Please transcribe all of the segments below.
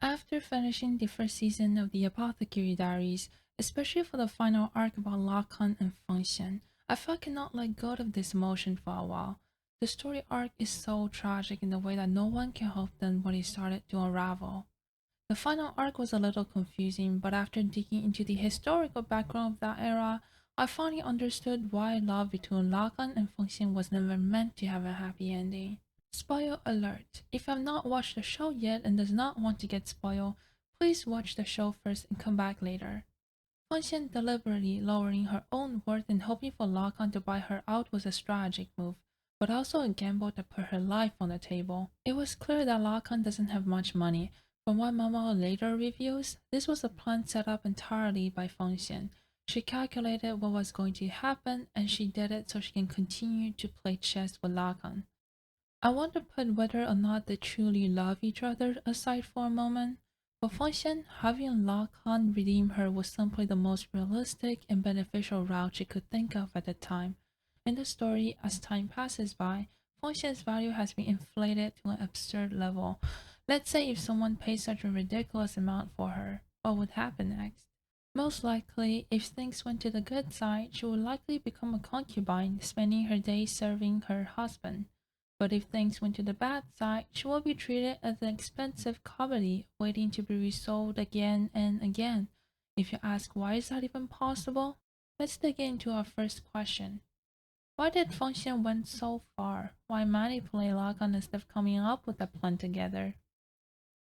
After finishing the first season of the Apothecary Diaries, especially for the final arc about Lakan and Fengxian, I felt I cannot let go of this emotion for a while. The story arc is so tragic in the way that no one can help them when it started to unravel. The final arc was a little confusing, but after digging into the historical background of that era, I finally understood why love between Lakan and Fengxian was never meant to have a happy ending. Spoil alert! If you have not watched the show yet and does not want to get spoiled, please watch the show first and come back later. Fengxian deliberately lowering her own worth and hoping for Lakan to buy her out was a strategic move, but also a gamble that put her life on the table. It was clear that Lakan doesn't have much money. From what Mama later reveals, this was a plan set up entirely by Fengxian. She calculated what was going to happen and she did it so she can continue to play chess with Lakan. I want to put whether or not they truly love each other aside for a moment. For Fengxian, having Lakan redeem her was simply the most realistic and beneficial route she could think of at the time. In the story, as time passes by, Fengxian's value has been inflated to an absurd level. Let's say if someone paid such a ridiculous amount for her, what would happen next? Most likely, if things went to the good side, she would likely become a concubine, spending her days serving her husband. But if things went to the bad side, she will be treated as an expensive commodity waiting to be resold again and again. If you ask why is that even possible, let's dig into our first question. Why did Fengxian went so far? Why manipulate Lagan instead of coming up with a plan together?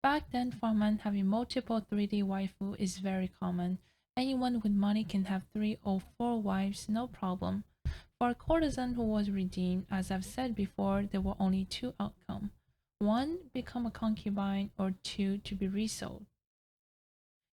Back then, for men having multiple 3D waifu is very common. Anyone with money can have 3 or 4 wives, no problem. For a courtesan who was redeemed, as I've said before, there were only two outcomes. One, become a concubine, or two, to be resold.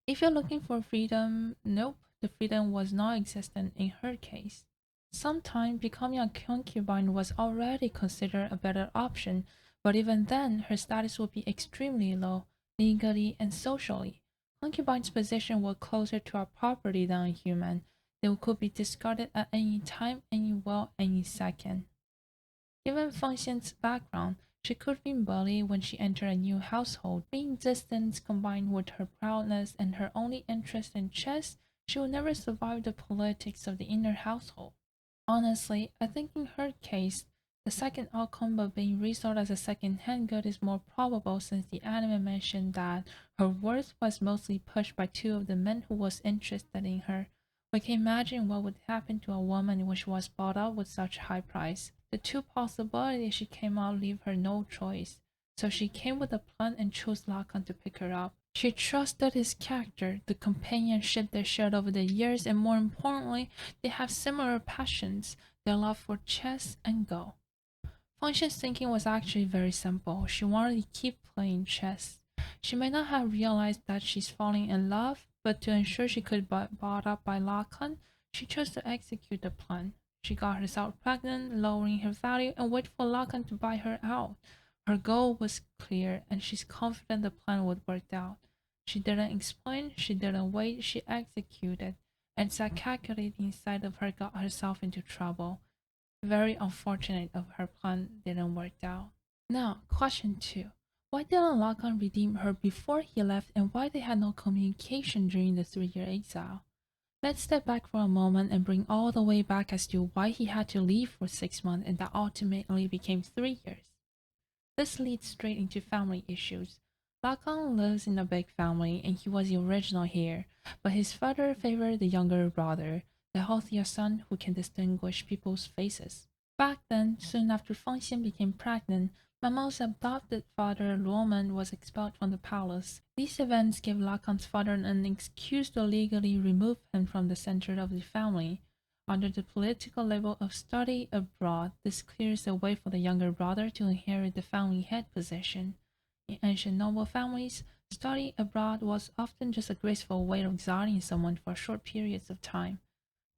If you're looking for freedom, nope, the freedom was not existent in her case. Sometimes becoming a concubine was already considered a better option, but even then, her status would be extremely low, legally and socially. Concubines' position was closer to a property than a human. They could be discarded at any time, any second. Given Fengxian's background, she could have been bullied when she entered a new household. Being distant combined with her proudness and her only interest in chess, she would never survive the politics of the inner household. Honestly, I think in her case, the second outcome of being resold as a second-hand good is more probable since the anime mentioned that her worth was mostly pushed by two of the men who was interested in her. We can imagine what would happen to a woman when she was bought out with such high price. The two possibilities she came out leave her no choice, so she came with a plan and chose Lakan to pick her up. She trusted his character, the companionship they shared over the years, and more importantly, they have similar passions, their love for chess and Go. Fengxian's thinking was actually very simple. She wanted to keep playing chess. She may not have realized that she's falling in love, but to ensure she could be bought up by Lakan, she chose to execute the plan. She got herself pregnant, lowering her value, and waited for Lakan to buy her out. Her goal was clear, and she's confident the plan would work out. She didn't explain, she didn't wait, she executed, and that calculating side of her got herself into trouble. Very unfortunate of her plan didn't work out. Now, question 2. Why didn't Lakan redeem her before he left and why they had no communication during the 3-year exile? Let's step back for a moment and bring all the way back as to why he had to leave for 6 months and that ultimately became 3 years. This leads straight into family issues. Lakan lives in a big family and he was the original heir, but his father favored the younger brother, the healthier son who can distinguish people's faces. Back then, soon after Fengxian became pregnant, Mamo's adopted father Luomen was expelled from the palace. These events gave Lakan's father an excuse to legally remove him from the center of the family. Under the political label of study abroad, this clears the way for the younger brother to inherit the family head position. In ancient noble families, study abroad was often just a graceful way of exiling someone for short periods of time.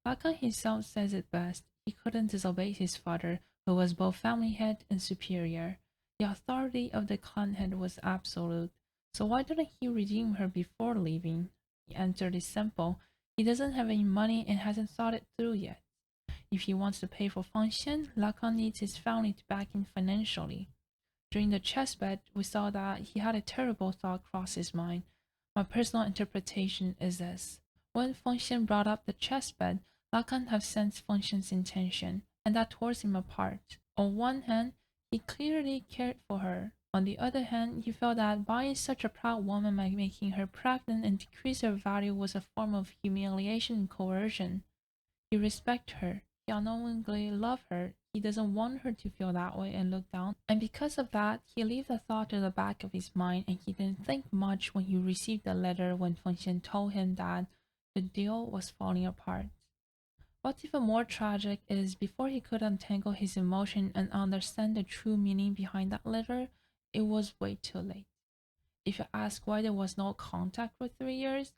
Lakan himself says it best: he couldn't disobey his father, who was both family head and superior. The authority of the clan head was absolute, so why didn't he redeem her before leaving? The answer is simple: he doesn't have any money and hasn't thought it through yet. If he wants to pay for Fengxian, Lakan needs his family to back him financially. During the chessbed, we saw that he had a terrible thought cross his mind. My personal interpretation is this. When Fengxian brought up the chessbed, Lakan have sensed Fengxian's intention, and that tore him apart. On one hand, he clearly cared for her. On the other hand, he felt that buying such a proud woman by making her pregnant and decrease her value was a form of humiliation and coercion. He respects her. He unknowingly loves her. He doesn't want her to feel that way and look down. And because of that, he left the thought to the back of his mind and he didn't think much when he received the letter when Fengxian told him that the deal was falling apart. What's even more tragic is before he could untangle his emotion and understand the true meaning behind that letter, it was way too late. If you ask why there was no contact for 3 years,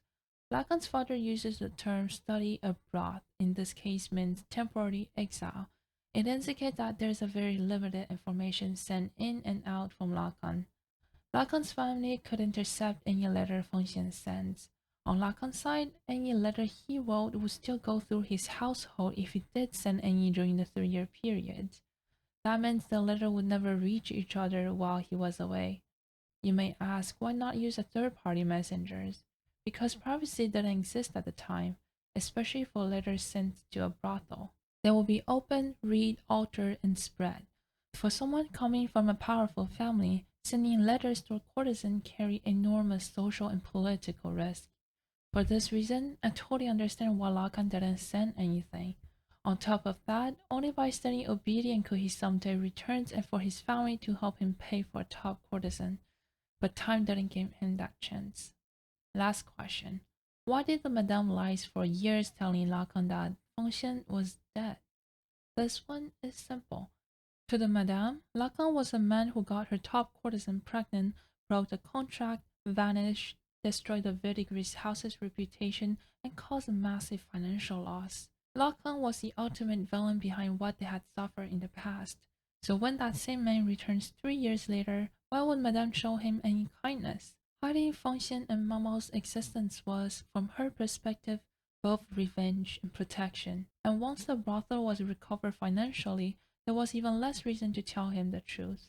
Lacan's father uses the term study abroad, in this case means temporary exile. It indicates that there is a very limited information sent in and out from Lacan. Lacan's family could intercept any letter Fengxian sends. On Lacan's side, any letter he wrote would still go through his household if he did send any during the 3 year period. That means the letter would never reach each other while he was away. You may ask why not use a third-party messengers? Because privacy didn't exist at the time, especially for letters sent to a brothel. They will be open, read, alter, and spread. For someone coming from a powerful family, sending letters to a courtesan carry enormous social and political risk. For this reason, I totally understand why Lakan didn't send anything. On top of that, only by staying obedient could he someday return and for his family to help him pay for a top courtesan. But time didn't give him that chance. Last question. Why did the Madame lies for years telling Lacan that Fengxian was dead? This one is simple. To the Madame, Lacan was a man who got her top courtesan pregnant, broke the contract, vanished, destroyed the Verdigris house's reputation, and caused a massive financial loss. Lacan was the ultimate villain behind what they had suffered in the past. So when that same man returns 3 years later, why would Madame show him any kindness? Hiding Fengxian and Mamo's existence was, from her perspective, both revenge and protection. And once the brothel was recovered financially, there was even less reason to tell him the truth.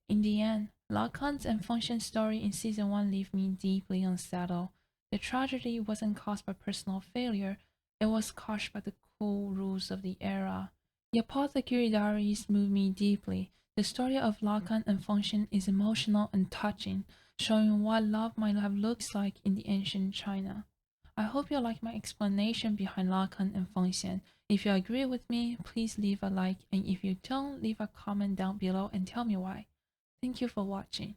In the end, Lacan's and Fengxian's story in season 1 left me deeply unsettled. The tragedy wasn't caused by personal failure, it was caused by the cruel rules of the era. The Apothecary Diaries moved me deeply. The story of Lacan and Fengxian is emotional and touching, showing what love might have looked like in the ancient China. I hope you like my explanation behind Lakan and Fengxian. If you agree with me, please leave a like, and if you don't, leave a comment down below and tell me why. Thank you for watching.